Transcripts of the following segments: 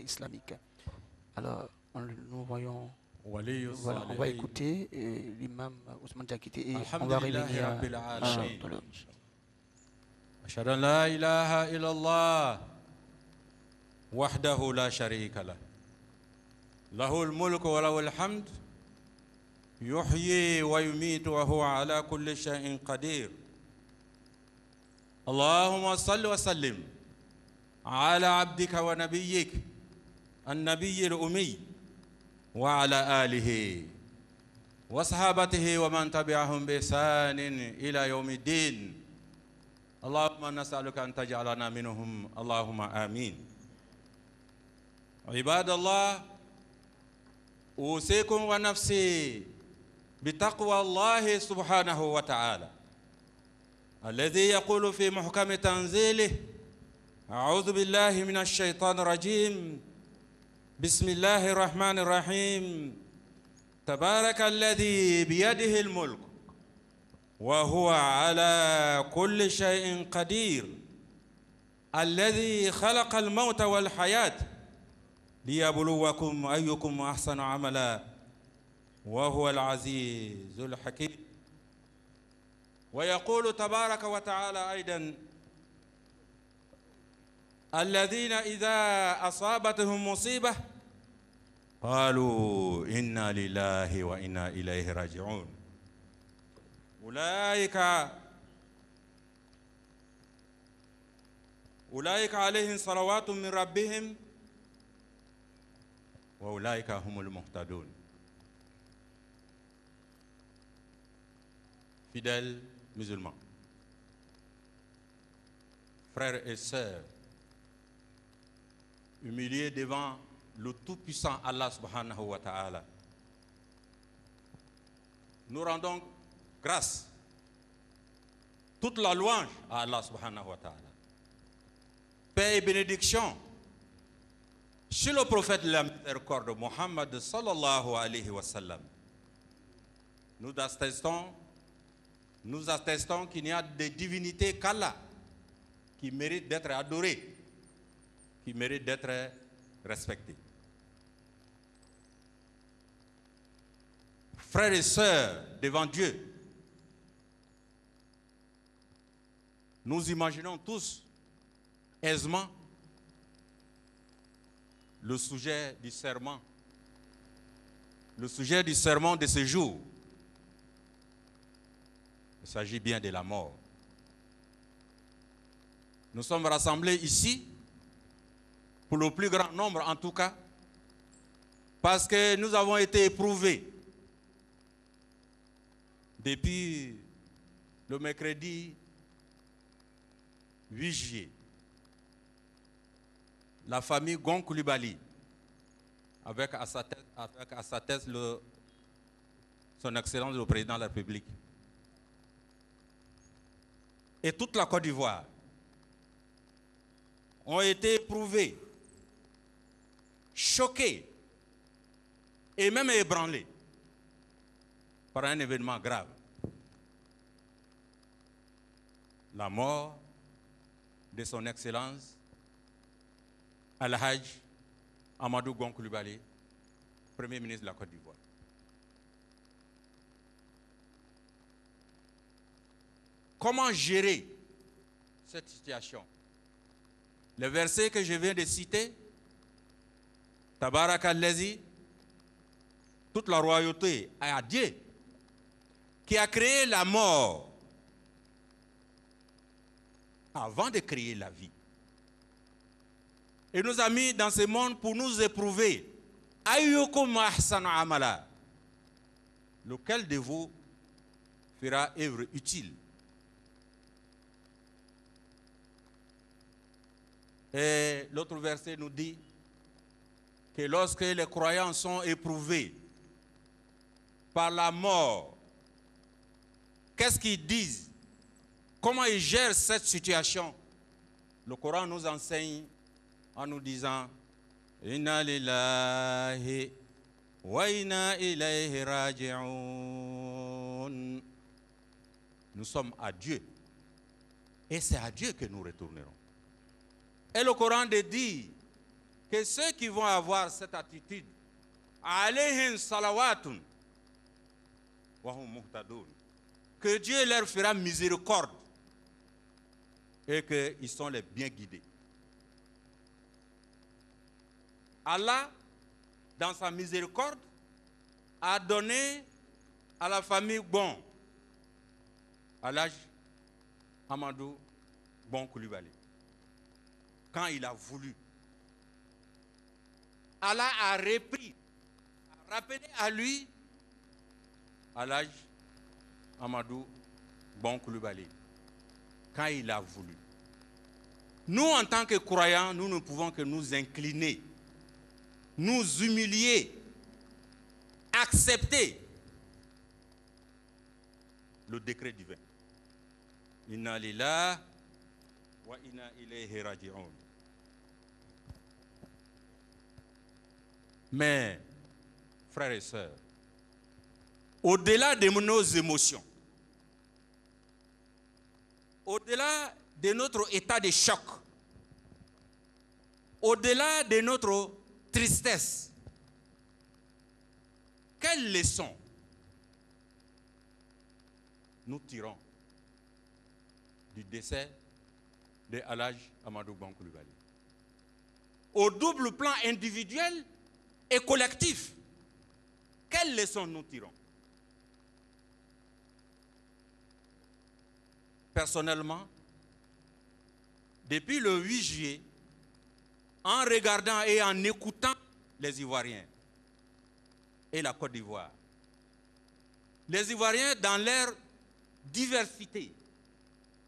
islamique. Alors, nous voyons, ولي voilà, on va الصالحين écouter l'imam Ousmane Diakité et on الحمد va لله revenir رب العالمين tout à l'heure. أشهد أن لا إله إلا الله وحده لا شريك له له الملك وله الحمد يحيي ويميت وهو على كل شيء قدير اللهم صل وسلم على عبدك ونبيك النبي الأمي وعلى آله وصحابته ومن تبعهم بإحسان إلى يوم الدين اللهم نسألك أن تجعلنا منهم اللهم آمين عباد الله أوصيكم ونفسي بتقوى الله سبحانه وتعالى الذي يقول في محكم تنزيله أعوذ بالله من الشيطان الرجيم بسم الله الرحمن الرحيم تبارك الذي بيده الملك وهو على كل شيء قدير الذي خلق الموت والحياة ليبلوكم أيكم أحسن عملا وهو العزيز الحكيم ويقول تبارك وتعالى أيضا الذين إذا أصابتهم مصيبة قالوا إنا لله وإنا إليه راجعون أولئك عليهم صلوات من ربهم وأولئك هم المهتدون. Fidèles musulmans, frères et sœurs, humiliés devant le tout-puissant Allah subhanahu wa ta'ala, nous rendons grâce, toute la louange à Allah subhanahu wa ta'ala. Paix et bénédiction sur le prophète de la miséricorde Mohammed sallallahu alayhi wa sallam. Nous attestons qu'il n'y a de divinité qu'Allah qui mérite d'être adoré, qui mérite d'être respecté. Frères et sœurs devant Dieu, nous imaginons tous aisément le sujet du serment de ce jour. Il s'agit bien de la mort. Nous sommes rassemblés ici, pour le plus grand nombre en tout cas, parce que nous avons été éprouvés depuis le mercredi 8 juillet. La famille Gon Coulibaly, avec à sa tête son Excellence le Président de la République, et toute la Côte d'Ivoire ont été éprouvés, choqués et même ébranlés par un événement grave. La mort de son Excellence Al-Hajj Amadou Gon Coulibaly, Premier ministre de la Côte d'Ivoire. Comment gérer cette situation? Le verset que je viens de citer, Tabarak al-Lazi, toute la royauté à Dieu, qui a créé la mort avant de créer la vie. Et nous a mis dans ce monde pour nous éprouver. Ayyukum ahsanu amala. Lequel de vous fera œuvre utile? Et l'autre verset nous dit que lorsque les croyants sont éprouvés par la mort, qu'est-ce qu'ils disent? Comment ils gèrent cette situation? Le Coran nous enseigne en nous disant Inna lillahi wa inna ilayhi raji'un. Nous sommes à Dieu et c'est à Dieu que nous retournerons. Et le Coran dit que ceux qui vont avoir cette attitude, alayhim salawatun wa hum muhtadoun, que Dieu leur fera miséricorde et qu'ils sont les bien guidés. Allah, dans sa miséricorde, a donné à la famille Bon, à l'âge Amadou Bon Coulibaly, quand il a voulu. Allah a repris, a rappelé à lui, à l'âge Amadou Bon Coulibaly, quand il a voulu. Nous, en tant que croyants, nous ne pouvons que nous incliner, nous humilier, accepter le décret divin. Inna lillahi wa inna ilayhi raji'un. Mais, frères et sœurs, au-delà de nos émotions, au-delà de notre état de choc, au-delà de notre tristesse, quelle leçon nous tirons du décès de Alhaj Amadou Bon Coulibaly? Au double plan individuel et collectif, quelle leçon nous tirons? Personnellement, depuis le 8 juillet, en regardant et en écoutant les Ivoiriens et la Côte d'Ivoire, les Ivoiriens dans leur diversité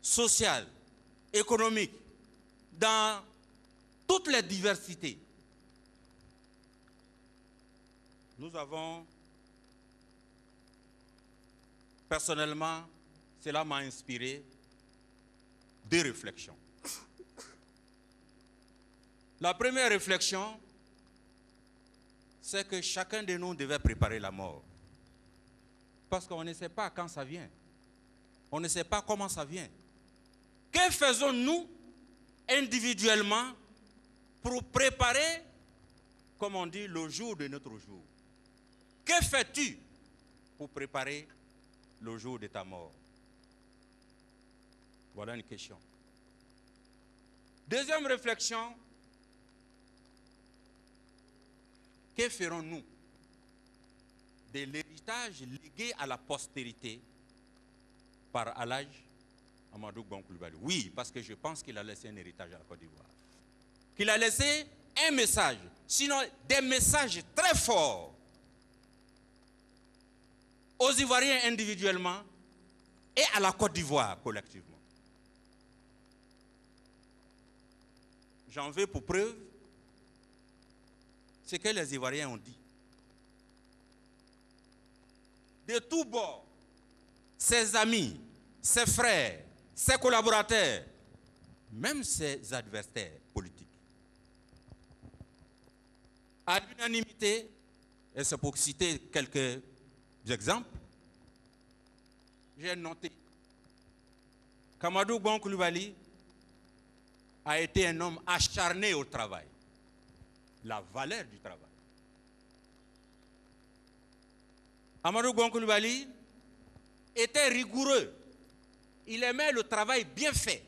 sociale, économique, dans toutes les diversités, nous avons, personnellement, cela m'a inspiré deux réflexions. La première réflexion, c'est que chacun de nous devait préparer la mort. Parce qu'on ne sait pas quand ça vient. On ne sait pas comment ça vient. Que faisons-nous individuellement pour préparer, comme on dit, le jour de notre jour? Que fais-tu pour préparer le jour de ta mort? Voilà une question. Deuxième réflexion, que ferons-nous de l'héritage légué à la postérité par Alhaj Amadou Bon Coulibaly? Oui, parce que je pense qu'il a laissé un héritage à la Côte d'Ivoire. Qu'il a laissé un message, sinon des messages très forts aux Ivoiriens individuellement et à la Côte d'Ivoire collectivement. J'en veux pour preuve ce que les Ivoiriens ont dit. De tous bords, ses amis, ses frères, ses collaborateurs, même ses adversaires politiques. À l'unanimité, et c'est pour citer quelques exemples, j'ai noté qu'Amadou Bon Coulibaly a été un homme acharné au travail. La valeur du travail. Amadou Bon Coulibaly était rigoureux. Il aimait le travail bien fait.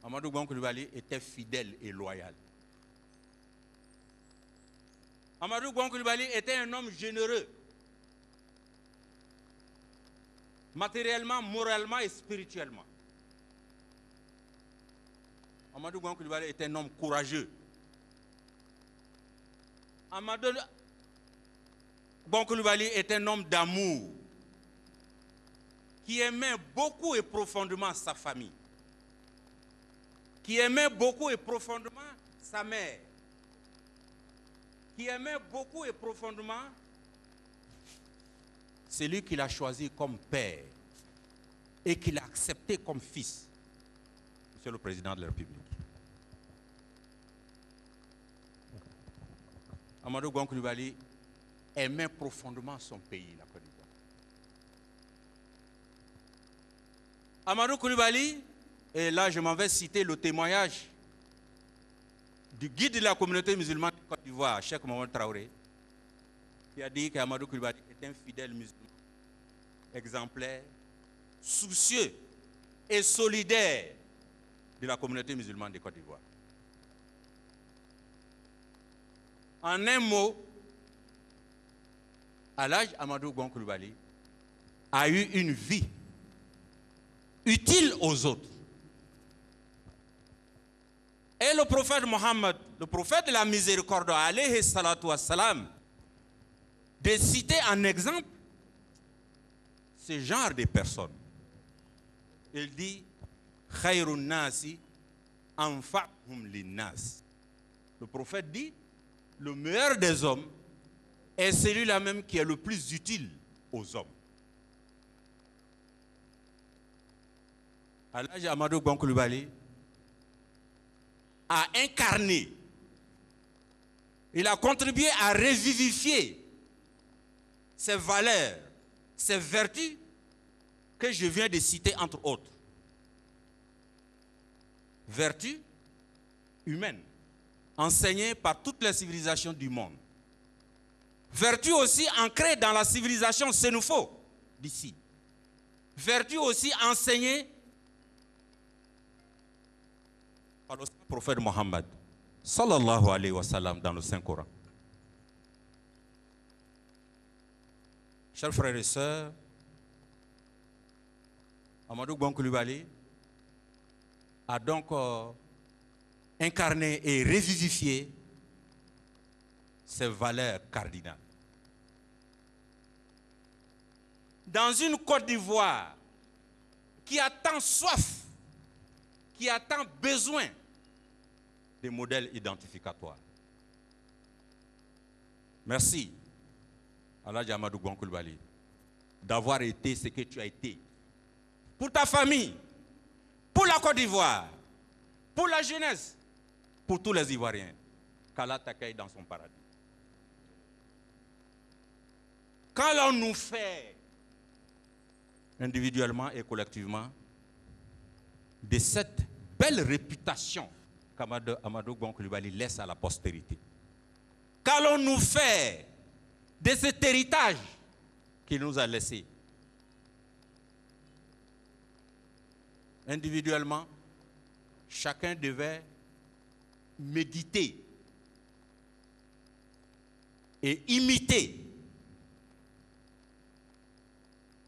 Amadou Bon Coulibaly était fidèle et loyal. Amadou Bon Coulibaly était un homme généreux. Matériellement, moralement et spirituellement. Amadou Bon Coulibaly était un homme courageux. Amadou Bon Coulibaly était un homme d'amour qui aimait beaucoup et profondément sa famille, qui aimait beaucoup et profondément sa mère, qui aimait beaucoup et profondément celui qu'il a choisi comme père et qu'il a accepté comme fils, Monsieur le Président de la République. Amadou Bon Coulibaly aimait profondément son pays, la Côte d'Ivoire. Amadou Coulibaly, et là je m'en vais citer le témoignage du guide de la communauté musulmane de Côte d'Ivoire, Cheikh Mohamed Traoré, qui a dit qu'Amadou Coulibaly est un fidèle musulman, exemplaire, soucieux et solidaire de la communauté musulmane de Côte d'Ivoire. En un mot, Alhaj Amadou Bon Coulibaly a eu une vie utile aux autres. Et le prophète Mohammed, le prophète de la miséricorde, alayhi salatu wassalam, de citer en exemple ce genre de personnes. Il dit Khayrun nasi anfa'hum linnas. Le prophète dit le meilleur des hommes est celui-là même qui est le plus utile aux hommes. Alhaj Amadou Bon Coulibaly a incarné, il a contribué à revivifier ces valeurs, ces vertus que je viens de citer entre autres. Vertus humaines, enseignées par toutes les civilisations du monde. Vertus aussi ancrées dans la civilisation sénoufo d'ici. Vertus aussi enseignées par le prophète Mohammed sallallahu alayhi wa sallam dans le Saint-Coran. Chers frères et sœurs, Amadou Bon Coulibaly a donc incarné et revivifié ces valeurs cardinales. Dans une Côte d'Ivoire qui a tant soif, qui a tant besoin de modèles identificatoires. Merci, Alhaj Amadou Bon Coulibaly, d'avoir été ce que tu as été. Pour ta famille, pour la Côte d'Ivoire, pour la jeunesse, pour tous les Ivoiriens. Qu'Allah t'accueille dans son paradis. Quand l'on nous fait, individuellement et collectivement, de cette belle réputation qu'Amadou Bon Coulibaly laisse à la postérité, quand l'on nous fait de cet héritage qu'il nous a laissé, individuellement, chacun devait méditer et imiter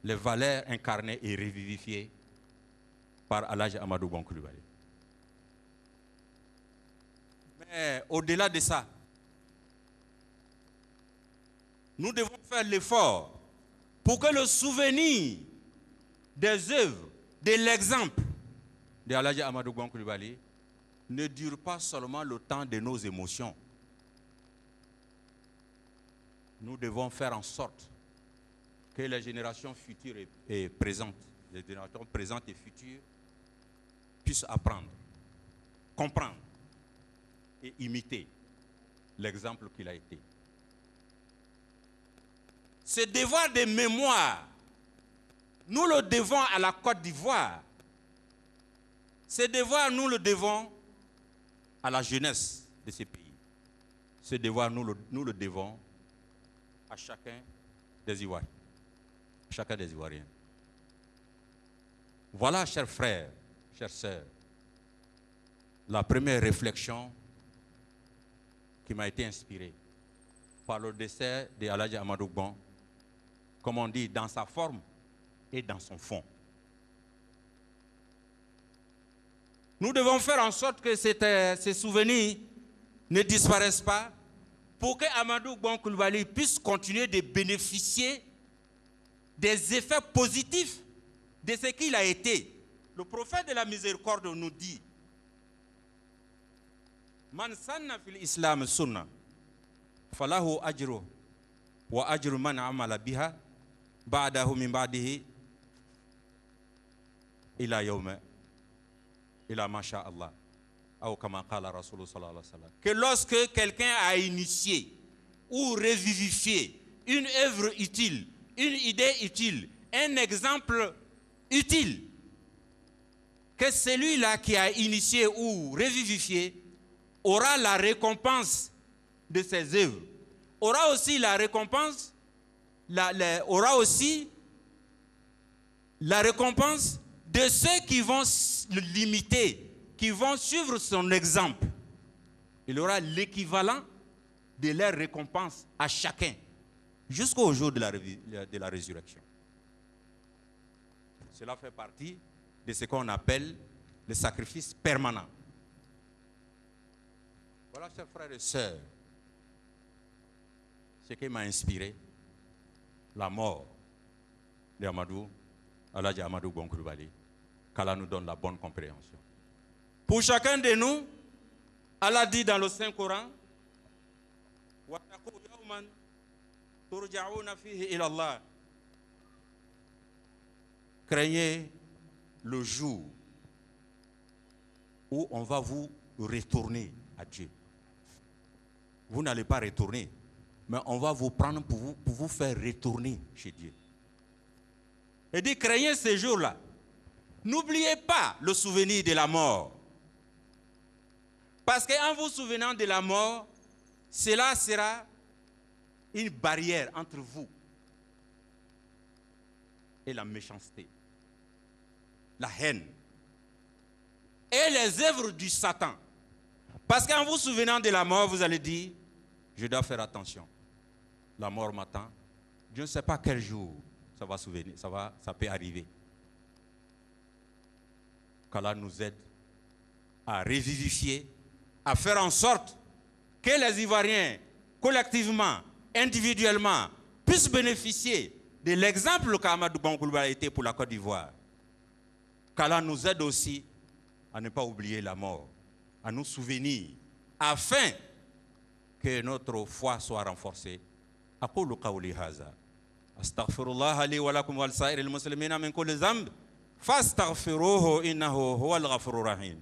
les valeurs incarnées et revivifiées par Alhaj Amadou Bon Coulibaly. Mais au-delà de ça, nous devons faire l'effort pour que le souvenir des œuvres, de l'exemple de Alhaj Amadou Bon Coulibaly ne dure pas seulement le temps de nos émotions. Nous devons faire en sorte que les générations futures et présentes, les générations présentes et futures, puissent apprendre, comprendre et imiter l'exemple qu'il a été. Ce devoir de mémoire, nous le devons à la Côte d'Ivoire. Ce devoir, nous le devons à la jeunesse de ce pays. Ce devoir, nous le devons à chacun des Ivoiriens. Chacun des Ivoiriens. Voilà, chers frères, chères sœurs, la première réflexion qui m'a été inspirée par le décès de Alhaj Amadou Bon, comme on dit, dans sa forme et dans son fond. Nous devons faire en sorte que ces souvenirs ne disparaissent pas pour que Amadou Bon Coulibaly puisse continuer de bénéficier des effets positifs de ce qu'il a été. Le prophète de la miséricorde nous dit Man sanna fil islam sunna falahu ajru wa ajru man amala biha ba'dahu min ba'dihi ila yawma ila masha Allah ou kama qala Rasulullah sallallahu alayhi wa sallam. Que lorsque quelqu'un a initié ou revivifié une œuvre utile, une idée utile, un exemple utile, que celui-là qui a initié ou revivifié aura la récompense de ses œuvres, aura aussi la récompense, aura aussi la récompense de ceux qui vont le limiter, qui vont suivre son exemple. Il aura l'équivalent de leur récompense à chacun, jusqu'au jour de la résurrection. Cela fait partie de ce qu'on appelle le sacrifice permanent. Voilà, chers frères et sœurs, ce qui m'a inspiré, la mort d'Amadou, Aladji Amadou Bon Coulibaly, qu'Allah nous donne la bonne compréhension. Pour chacun de nous, Allah dit dans le Saint-Coran, craignez le jour où on va vous retourner à Dieu. Vous n'allez pas retourner, mais on va vous prendre pour vous faire retourner chez Dieu. Et dit, craignez ces jours-là. N'oubliez pas le souvenir de la mort. Parce qu'en vous souvenant de la mort, cela sera une barrière entre vous et la méchanceté, la haine et les œuvres du Satan. Parce qu'en vous souvenant de la mort, vous allez dire, je dois faire attention. La mort m'attend. Je ne sais pas quel jour ça va souvenir, ça peut arriver. Qu'Allah nous aide à revivifier, à faire en sorte que les Ivoiriens, collectivement, individuellement, puissent bénéficier de l'exemple qu'Amadou Bon Coulibaly a été pour la Côte d'Ivoire. Qu'Allah nous aide aussi à ne pas oublier la mort, à nous souvenir, afin que notre foi soit renforcée. أقول قولي هذا أستغفر الله لي ولكم ولسائر المسلمين من كل ذنب فاستغفروه إنه هو الغفور الرحيم.